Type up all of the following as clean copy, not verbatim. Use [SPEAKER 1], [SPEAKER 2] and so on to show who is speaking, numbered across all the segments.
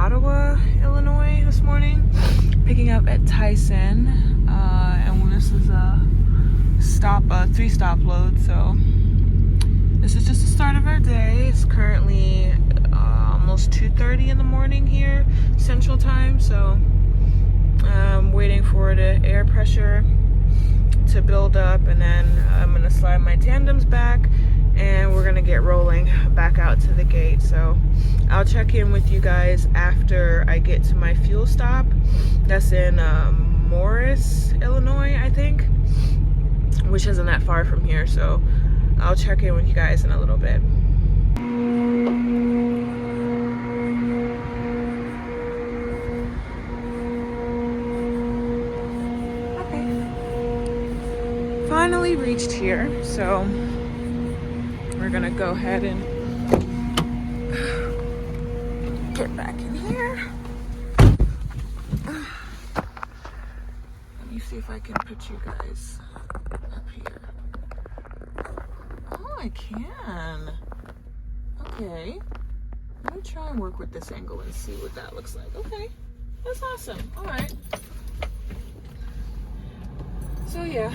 [SPEAKER 1] Ottawa, Illinois this morning, picking up at Tyson, and this is a three-stop load, so this is just the start of our day. It's currently almost 2:30 in the morning here, Central Time, so I'm waiting for the air pressure to build up, and then I'm gonna slide my tandems back, and we're gonna get rolling back out to the gate. So I'll check in with you guys after I get to my fuel stop. That's in Morris, Illinois, I think, which isn't that far from here. So I'll check in with you guys in a little bit. Okay. Finally reached here, so we're gonna go ahead and get back in here. Let me see if I can put you guys up here. Oh, I can. Okay. Let me try and work with this angle and see what that looks like. Okay. That's awesome. All right. So, yeah.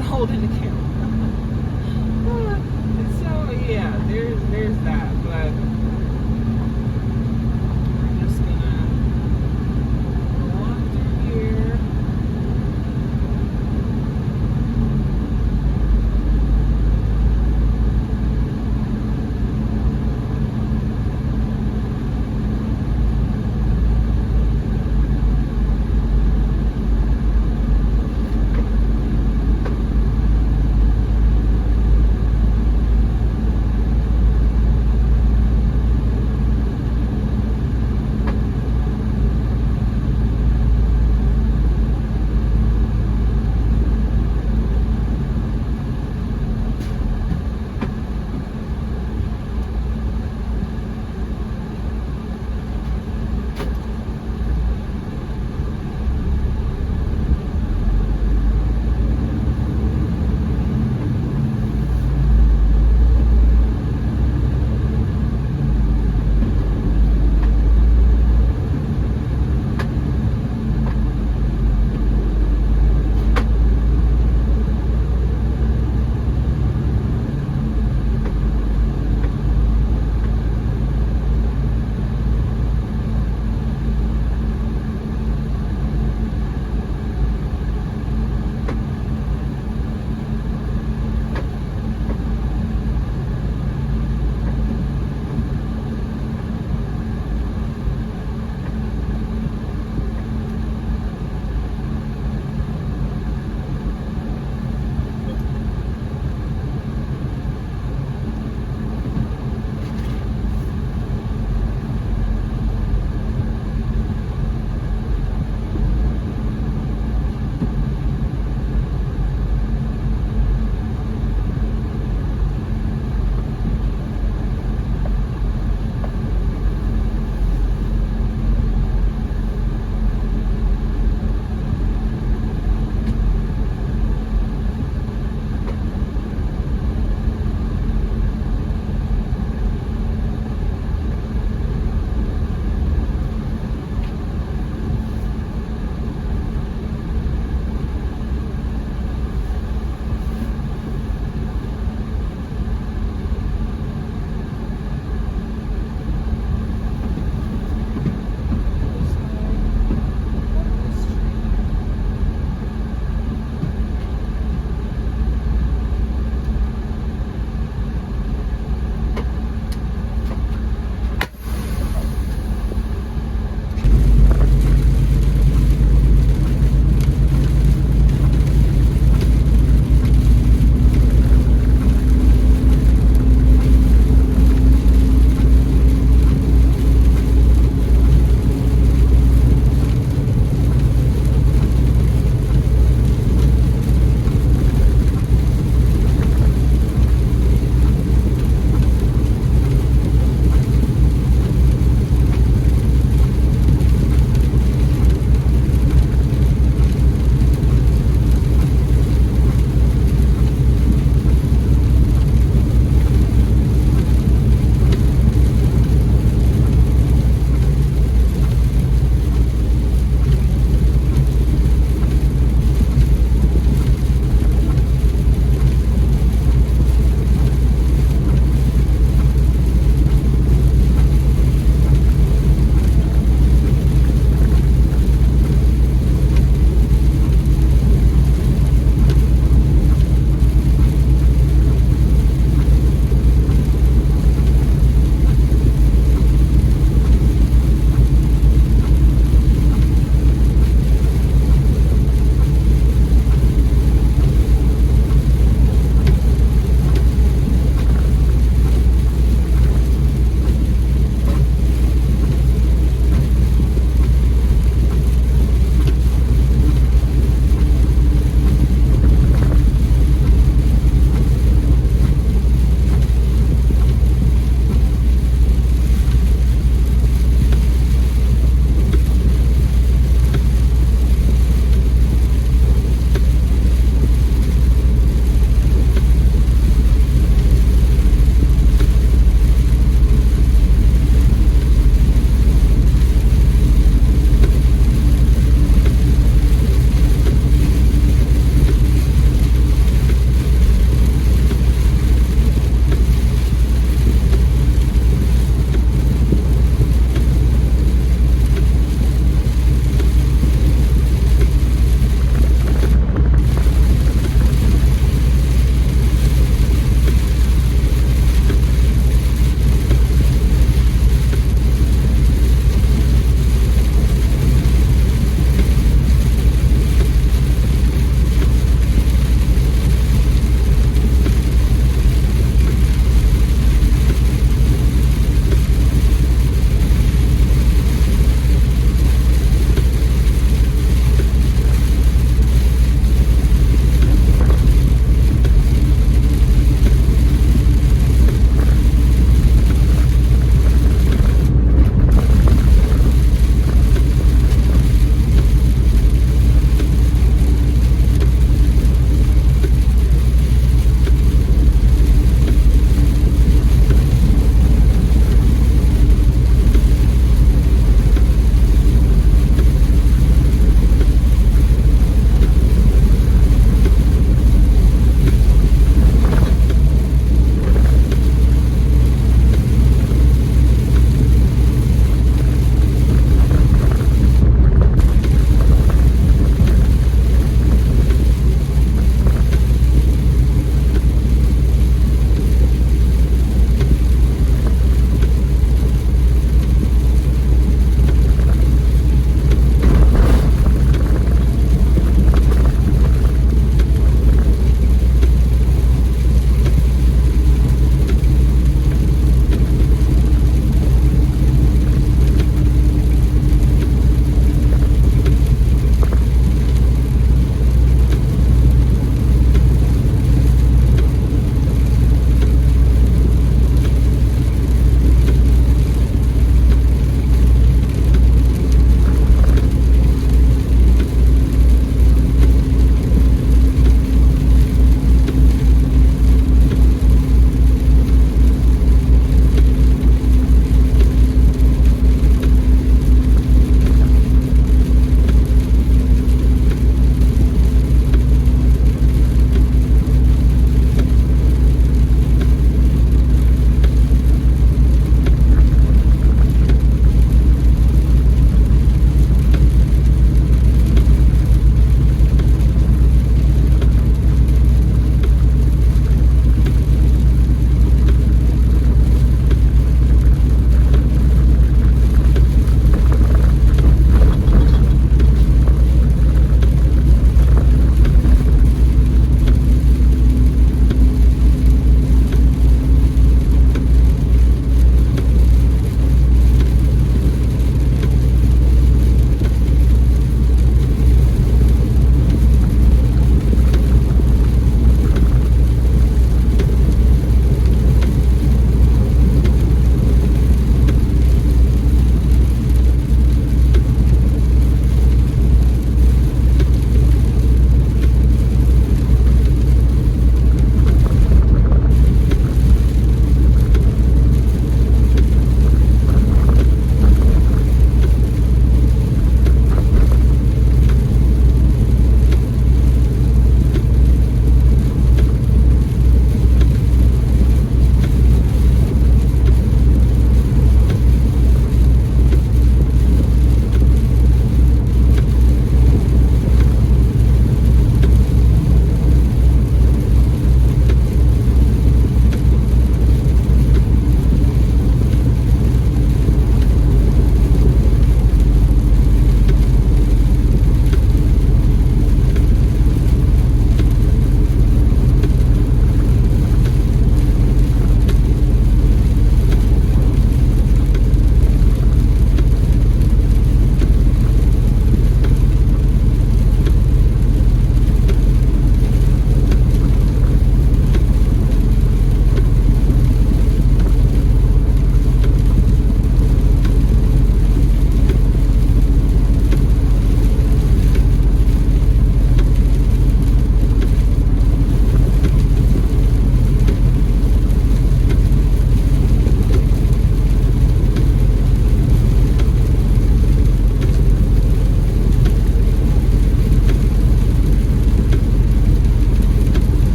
[SPEAKER 1] Holding the camera. So yeah, there's that, but we're just gonna walk through here.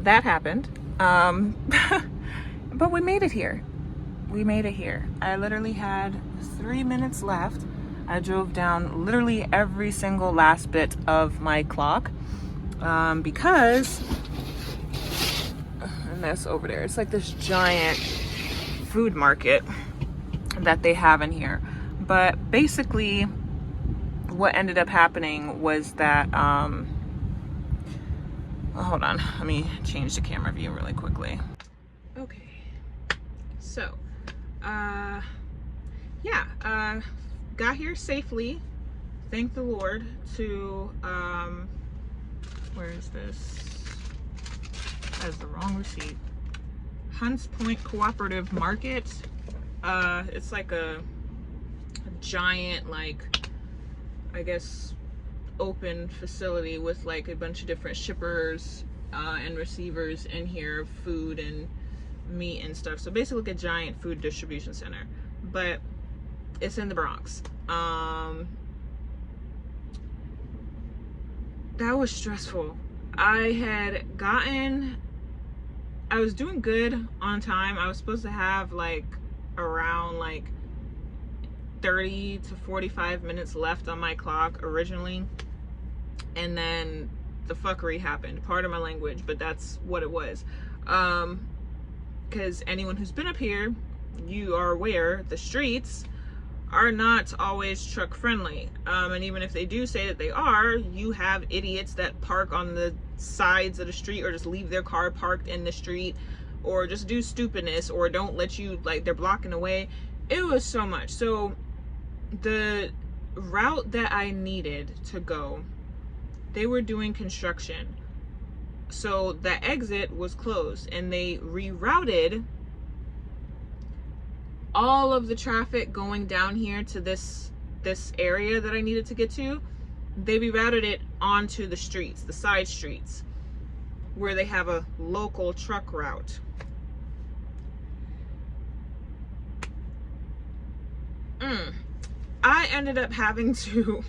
[SPEAKER 1] that happened. But we made it here. We made it here. I literally had 3 minutes left. I drove down literally every single last bit of my clock because, and that's over there, it's like this giant food market that they have in here. But basically what ended up happening was that hold on, let me change the camera view really quickly. Okay, so got here safely, thank the Lord, to where is this? That is the wrong receipt. Hunts Point Cooperative Market. It's like a giant, like, I guess, open facility with like a bunch of different shippers and receivers in here, food and meat and stuff. So basically like a giant food distribution center, but it's in the Bronx. That was stressful. I was doing good on time. I was supposed to have like around like 30 to 45 minutes left on my clock originally, and then the fuckery happened. Pardon my language, but that's what it was. Because anyone who's been up here, you are aware the streets are not always truck friendly, and even if they do say that they are, you have idiots that park on the sides of the street or just leave their car parked in the street or just do stupidness or don't let you, like, they're blocking the way. It was so much. So the route that I needed to go, they were doing construction, so the exit was closed and they rerouted all of the traffic going down here to this area that I needed to get to. They rerouted it onto the streets, the side streets, where they have a local truck route. I ended up having to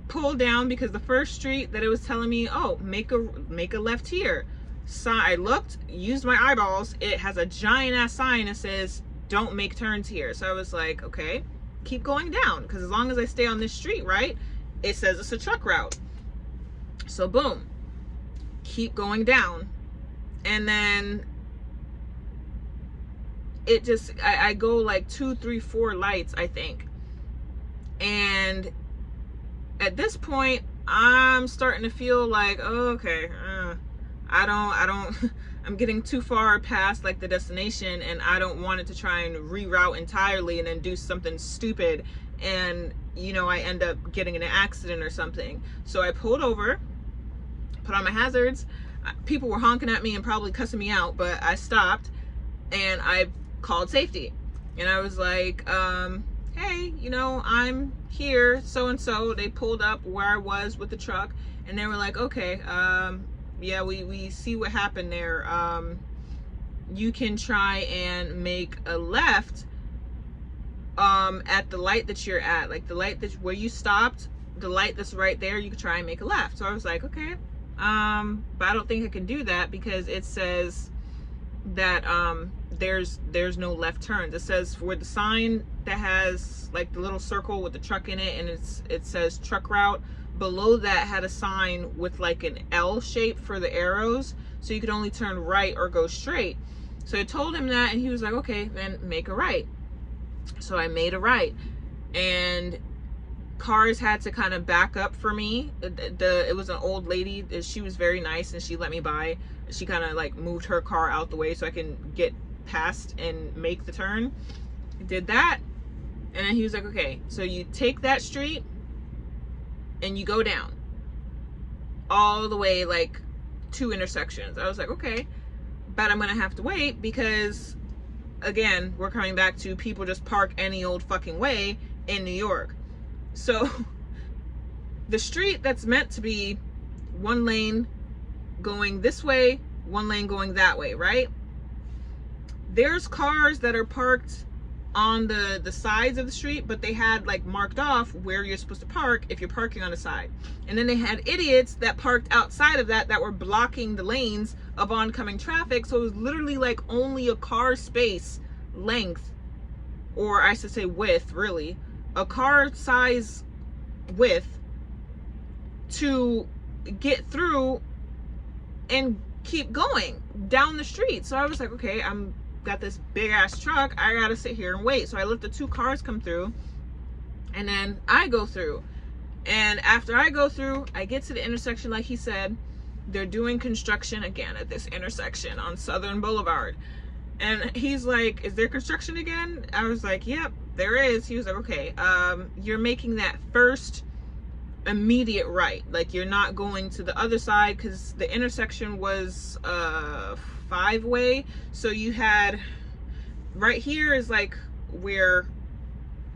[SPEAKER 1] pull down because the first street that it was telling me, oh, make a left here. So I looked, used my eyeballs. It has a giant ass sign that says, don't make turns here. So I was like, okay, keep going down, because as long as I stay on this street, right, it says it's a truck route. So boom, keep going down. And then it just, I go like 2, 3, 4 lights, I think. And at this point, I'm starting to feel like, oh, okay, I'm getting too far past like the destination, and I don't want it to try and reroute entirely and then do something stupid and, you know, I end up getting in an accident or something. So I pulled over, put on my hazards. People were honking at me and probably cussing me out, but I stopped and I called safety. And I was like, hey, you know, I'm here, so-and-so. They pulled up where I was with the truck, and they were like, okay, yeah, we see what happened there. You can try and make a left at the light that you're at, like the light that where you stopped, the light that's right there, you can try and make a left. So I was like, okay, but I don't think I can do that because it says that there's no left turns. It says for the sign that has like the little circle with the truck in it, and it says truck route. Below that had a sign with like an L shape for the arrows, so you could only turn right or go straight. So I told him that, and he was like, okay, then make a right. So I made a right, and cars had to kind of back up for me. It was an old lady. She was very nice, and she let me by. She kind of like moved her car out the way so I can get past and make the turn. I did that, and then he was like, okay, so you take that street and you go down all the way like 2 intersections. I was like, okay, but I'm gonna have to wait because, again, we're coming back to people just park any old fucking way in New York. So the street that's meant to be 1 lane going this way, 1 lane going that way, right? There's cars that are parked on the sides of the street, but they had like marked off where you're supposed to park if you're parking on the side. And then they had idiots that parked outside of that were blocking the lanes of oncoming traffic. So it was literally like only a car space length, or I should say width, really, a car size width to get through and keep going down the street. So I was like, okay, I'm got this big ass truck, I gotta sit here and wait. So I let the two cars come through, and then I go through. And after I go through, I get to the intersection. Like he said, they're doing construction again at this intersection on Southern Boulevard. And he's like, is there construction again? I was like, yep, there is. He was like, okay, you're making that first immediate right, like you're not going to the other side, because the intersection was 5-way. So you had right here is like where,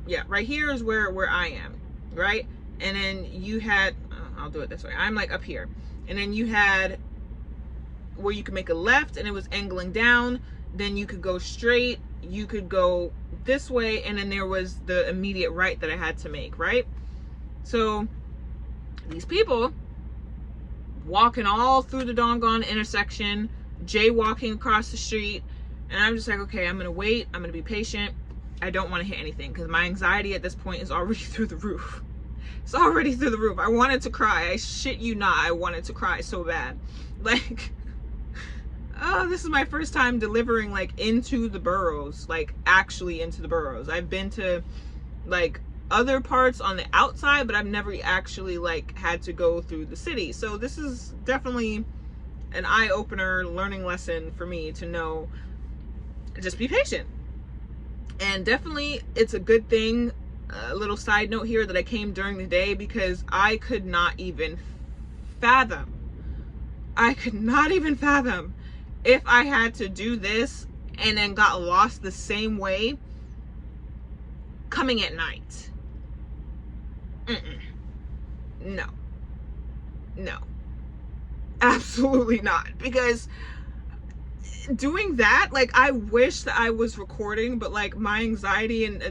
[SPEAKER 1] yeah, right here is where I am, right? And then you had, I'll do it this way, I'm like up here, and then you had where you could make a left and it was angling down, then you could go straight, you could go this way, and then there was the immediate right that I had to make, right? So these people walking all through the doggone intersection, jaywalking across the street, and I'm just like, okay, I'm gonna wait, I'm gonna be patient. I don't want to hit anything because my anxiety at this point is already through the roof. It's already through the roof. I wanted to cry. I shit you not, I wanted to cry so bad. Like, oh, this is my first time delivering like into the boroughs, like actually into the boroughs. I've been to like other parts on the outside, but I've never actually like had to go through the city. So this is definitely an eye-opener, learning lesson for me to know, just be patient. And definitely it's a good thing, a little side note here, that I came during the day, because I could not even fathom if I had to do this and then got lost the same way coming at night. No, absolutely not. Because doing that, like, I wish that I was recording, but like my anxiety and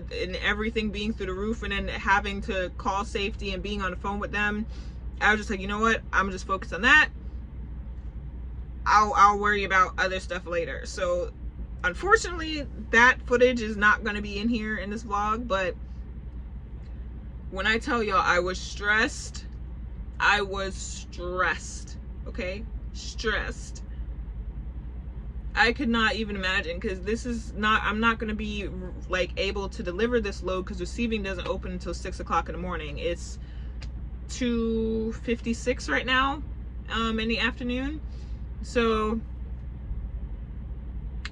[SPEAKER 1] everything being through the roof, and then having to call safety and being on the phone with them, I was just like, you know what, I'm just focused on that. I'll worry about other stuff later. So unfortunately that footage is not going to be in here in this vlog, but when I tell y'all I was stressed, okay, stressed. I could not even imagine, because this is not, I'm not going to be like able to deliver this load because receiving doesn't open until 6 o'clock in the morning. It's 2:56 right now in the afternoon. So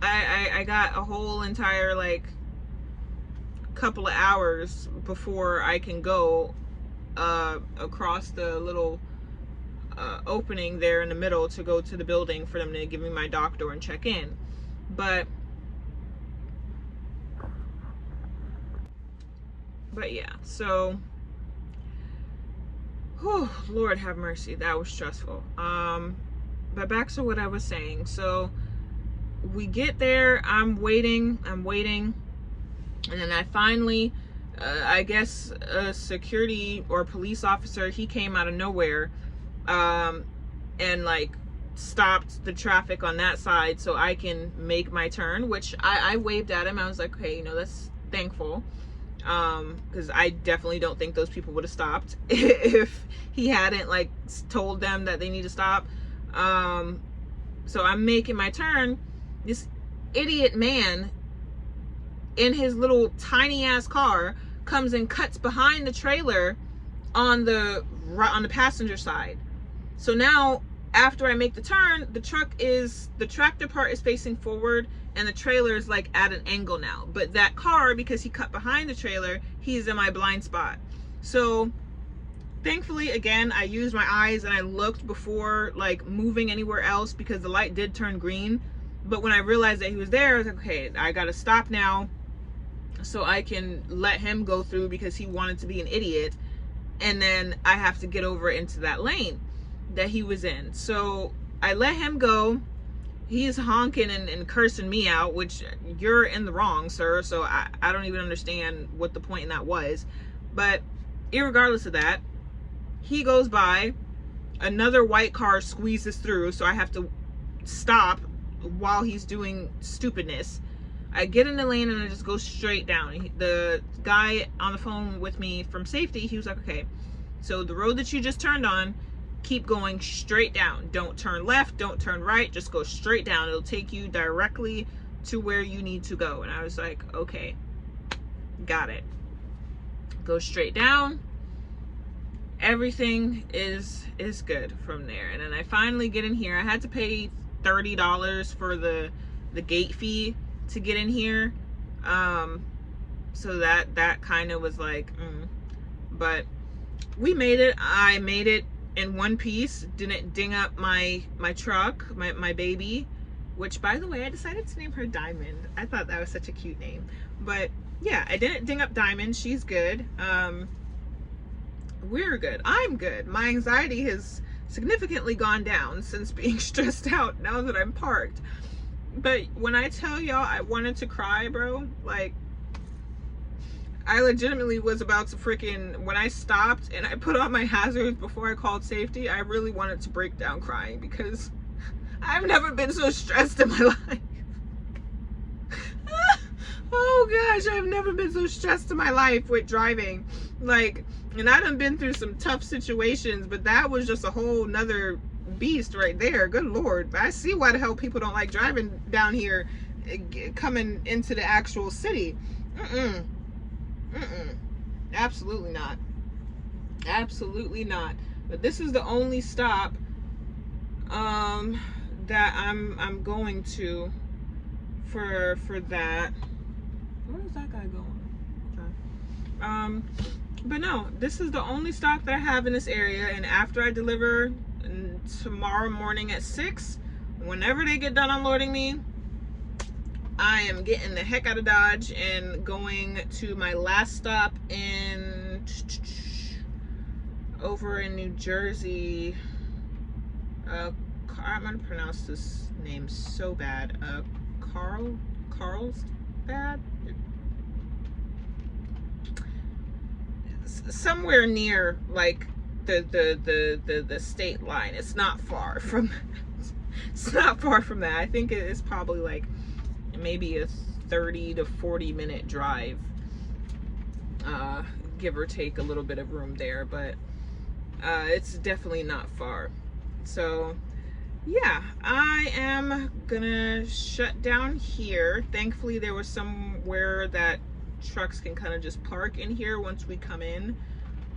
[SPEAKER 1] I got a whole entire like couple of hours before I can go across the little opening there in the middle to go to the building for them to give me my dock door and check in. But yeah, so whew, Lord have mercy, that was stressful. But back to what I was saying. So we get there, I'm waiting, and then I finally I guess a security or police officer, he came out of nowhere and like stopped the traffic on that side so I can make my turn, which I waved at him. I was like, okay, you know, that's thankful, because I definitely don't think those people would have stopped if he hadn't like told them that they need to stop. So I'm making my turn. This idiot man in his little tiny ass car comes and cuts behind the trailer on the passenger side. So now after I make the turn, the tractor part is facing forward and the trailer is like at an angle now. But that car, because he cut behind the trailer, he's in my blind spot. So thankfully, again, I used my eyes and I looked before like moving anywhere else, because the light did turn green. But when I realized that he was there, I was like, okay, I gotta stop now so I can let him go through, because he wanted to be an idiot, and then I have to get over into that lane that he was in. So I let him go.
[SPEAKER 2] he's honking and cursing me out, which you're in the wrong, sir. So I don't even understand what the point in that was. But irregardless of that, he goes by, another white car squeezes through, so I have to stop while he's doing stupidness. I get in the lane and I just go straight down. The guy on the phone with me from safety, he was like, okay, so the road that you just turned on, keep going straight down. Don't turn left, don't turn right, just go straight down. It'll take you directly to where you need to go. And I was like, okay, got it. Go straight down. Everything is good from there. And then I finally get in here. I had to pay $30 for the gate fee to get in here. So that kind of was like, but we made it. I made it in one piece. Didn't ding up my truck, my baby, which, by the way, I decided to name her Diamond. I thought that was such a cute name. But yeah, I didn't ding up Diamond. She's good. We're good. I'm good. My anxiety has significantly gone down since being stressed out now that I'm parked. But when I tell y'all I wanted to cry, bro, like, I legitimately was about to freaking, when I stopped and I put on my hazards before I called safety, I really wanted to break down crying because I've never been so stressed in my life. Oh gosh, I've never been so stressed in my life with driving. Like, and I done been through some tough situations, but that was just a whole nother beast right there. Good Lord. I see why the hell people don't like driving down here coming into the actual city. Absolutely not. Absolutely not. But this is the only stop that I'm going to for that. Where is that guy going? Okay. But no, this is the only stop that I have in this area, and after I deliver tomorrow morning at 6, whenever they get done unloading me, I am getting the heck out of Dodge and going to my last stop over in New Jersey. I'm gonna pronounce this name so bad. Carlsbad? Somewhere near like the state line. It's not far from it's not far from that. I think it is probably like maybe a 30 to 40 minute drive, give or take a little bit of room there, but it's definitely not far. So yeah, I am gonna shut down here. Thankfully there was somewhere that trucks can kind of just park in here once we come in.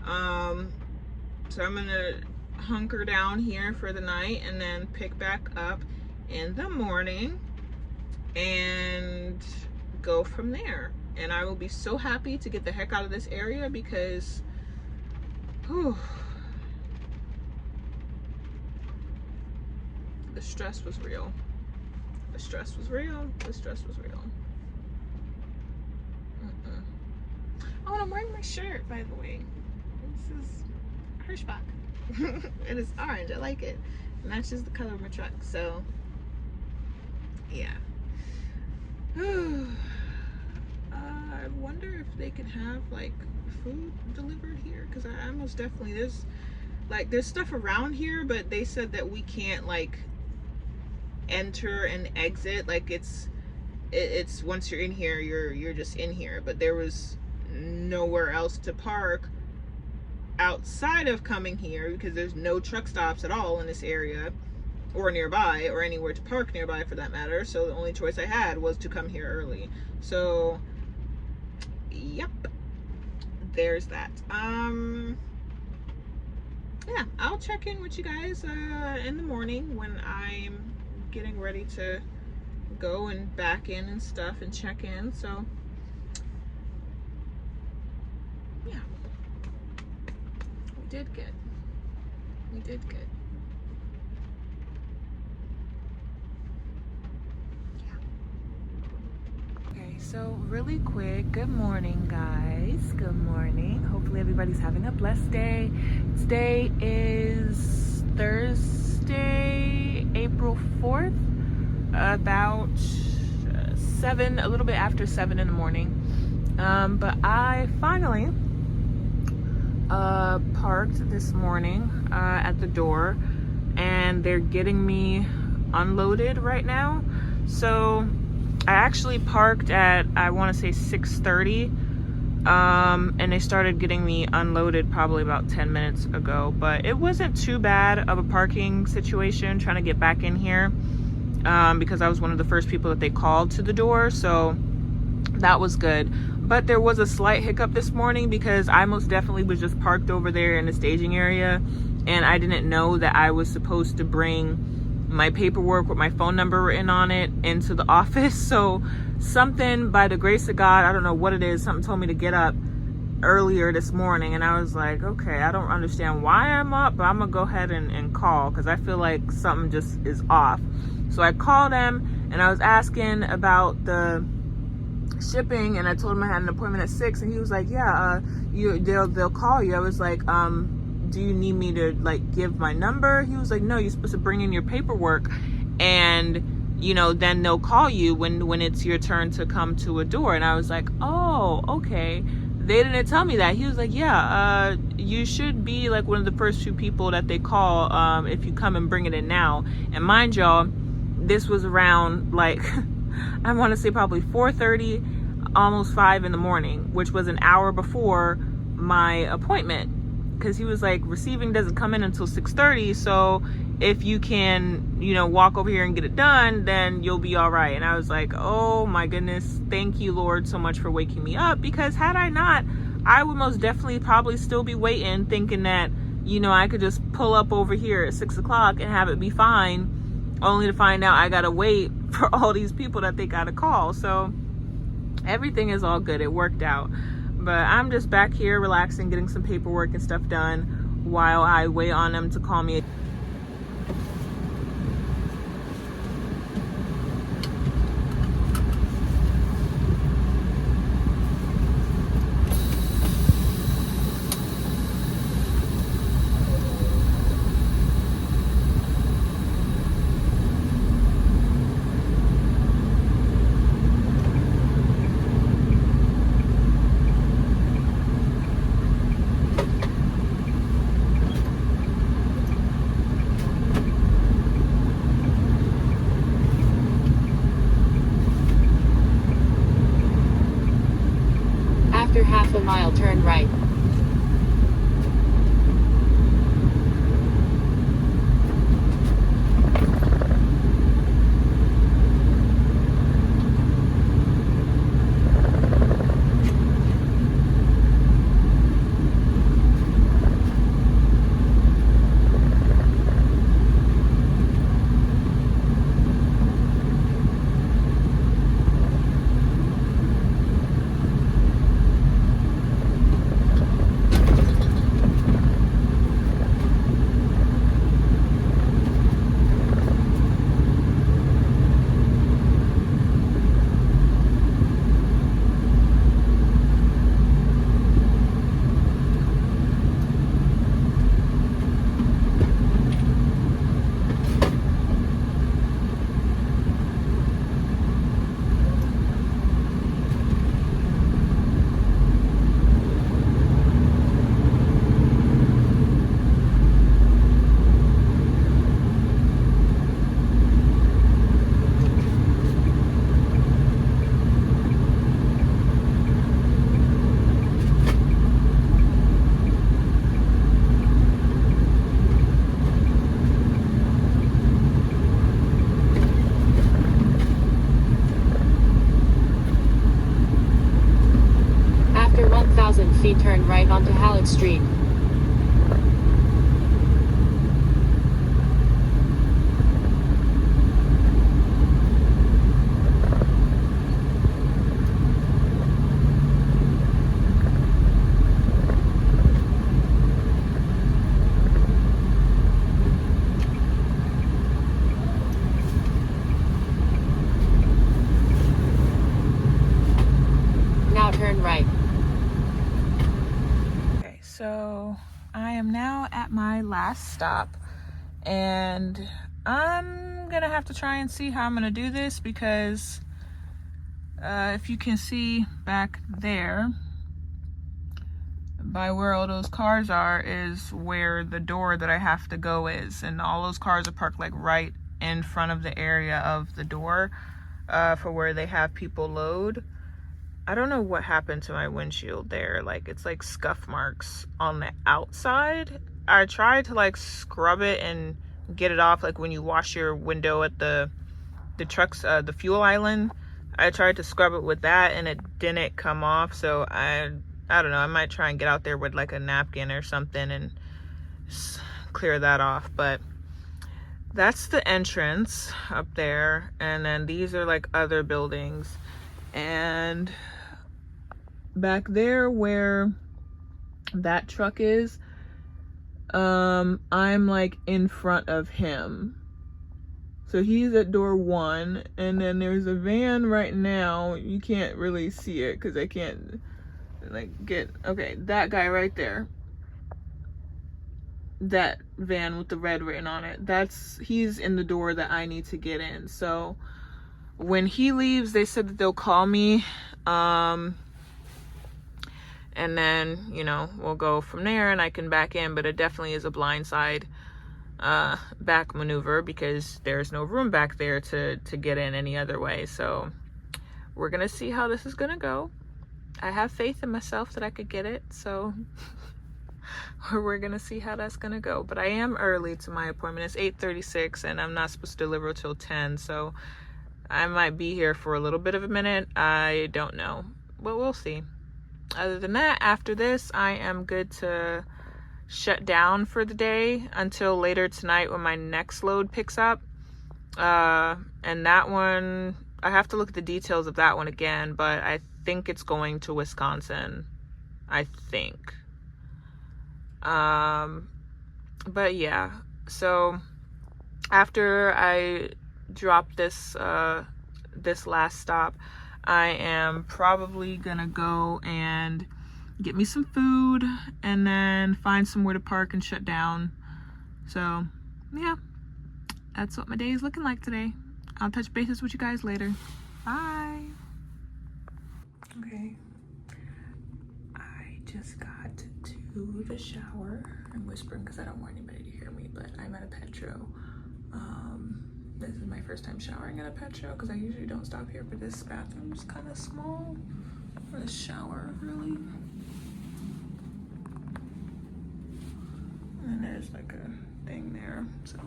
[SPEAKER 2] So I'm gonna hunker down here for the night and then pick back up in the morning and go from there. And I will be so happy to get the heck out of this area because whew, the stress was real. The stress was real. The stress was real. Oh, and I'm wearing my shirt, by the way. This is Hirschbach. It is orange. I like it. It matches the color of my truck. So, yeah. I wonder if they can have like food delivered here, because I most definitely, there's stuff around here, but they said that we can't like enter and exit. Like it's once you're in here, you're just in here. But there was nowhere else to park outside of coming here because there's no truck stops at all in this area or nearby, or anywhere to park nearby for that matter. So the only choice I had was to come here early. So yep, there's that. Yeah, I'll check in with you guys in the morning when I'm getting ready to go and back in and stuff and check in. So yeah, we did good. We did good. So really quick, good morning guys, good morning. Hopefully everybody's having a blessed day. Today is Thursday, April 4th.
[SPEAKER 1] about 7, a little bit after 7 in the morning. But I finally parked this morning at the door, and they're getting me unloaded right now. So I actually parked at, I want to say 6:30, and they started getting me unloaded probably about 10 minutes ago, but it wasn't too bad of a parking situation trying to get back in here, because I was one of the first people that they called to the door, so that was good. But there was a slight hiccup this morning because I most definitely was just parked over there in the staging area, and I didn't know that I was supposed to bring my paperwork with my phone number written on it into the office. So something, by the grace of God, I don't know what it is, something told me to get up earlier this morning, and I was like, okay, I don't understand why I'm up, but I'm gonna go ahead and call, because I feel like something just is off. So I called them and I was asking about the shipping, and I told him I had an appointment at 6, and he was like, yeah, they'll call you. I was like, do you need me to like give my number? He was like, no, you're supposed to bring in your paperwork, and you know, then they'll call you when it's your turn to come to a door. And I was like, oh, okay. They didn't tell me that. He was like, yeah, you should be like one of the first few people that they call if you come and bring it in now. And mind y'all, this was around like I want to say probably 4:30, almost 5 in the morning, which was an hour before my appointment, because he was like, receiving doesn't come in until 6:30, so if you can, you know, walk over here and get it done, then you'll be all right. And I was like, oh my goodness, thank you, Lord, so much for waking me up, because had I not, I would most definitely probably still be waiting, thinking that, you know, I could just pull up over here at 6 o'clock and have it be fine, only to find out I gotta wait for all these people that they gotta call. So everything is all good. It worked out. But I'm just back here relaxing, getting some paperwork and stuff done while I wait on them to call me.
[SPEAKER 3] After half a mile, turn right. After 1,000 feet, turn right onto Halleck Street. Now turn right.
[SPEAKER 1] Okay, so I am now at my last stop, and I'm gonna have to try and see how I'm gonna do this, because if you can see back there by where all those cars are is where the door that I have to go is, and all those cars are parked like right in front of the area of the door for where they have people load. I don't know what happened to my windshield there. Like, it's like scuff marks on the outside. I tried to like scrub it and get it off, like when you wash your window at the trucks, the fuel island. I tried to scrub it with that and it didn't come off, so I don't know, I might try and get out there with like a napkin or something and clear that off. But that's the entrance up there, and then these are like other buildings, and back there where that truck is, I'm like in front of him. So he's at door 1, and then there's a van right now. You can't really see it because I can't like get, okay, that guy right there, that van with the red written on it, he's in the door that I need to get in. So when he leaves, they said that they'll call me, and then, you know, we'll go from there and I can back in. But it definitely is a blindside back maneuver because there's no room back there to get in any other way. So we're gonna see how this is gonna go. I have faith in myself that I could get it, so we're gonna see how that's gonna go. But I am early to my appointment. It's 8:36 and I'm not supposed to deliver till 10, so I might be here for a little bit of a minute. I don't know, but we'll see. Other than that, after this, I am good to shut down for the day until later tonight when my next load picks up. And that one, I have to look at the details of that one again, but I think it's going to Wisconsin, I think. But yeah, so after I drop this this last stop, I am probably gonna go and get me some food and then find somewhere to park and shut down. So yeah, that's what my day is looking like today. I'll touch bases with you guys later. Bye. Okay, I just got to the shower. I'm whispering because I don't want anybody to hear me, but I'm at a Petro. This is my first time showering at a Petro because I usually don't stop here, but this bathroom is kind of small for a shower, really. And there's like a thing there, so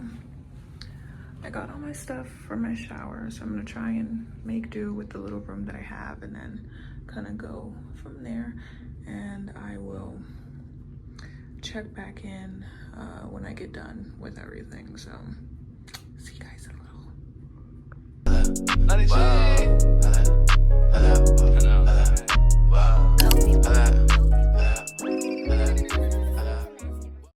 [SPEAKER 1] I got all my stuff for my shower, so I'm gonna try and make do with the little room that I have and then kind of go from there. And I will check back in when I get done with everything. So see you guys in a little.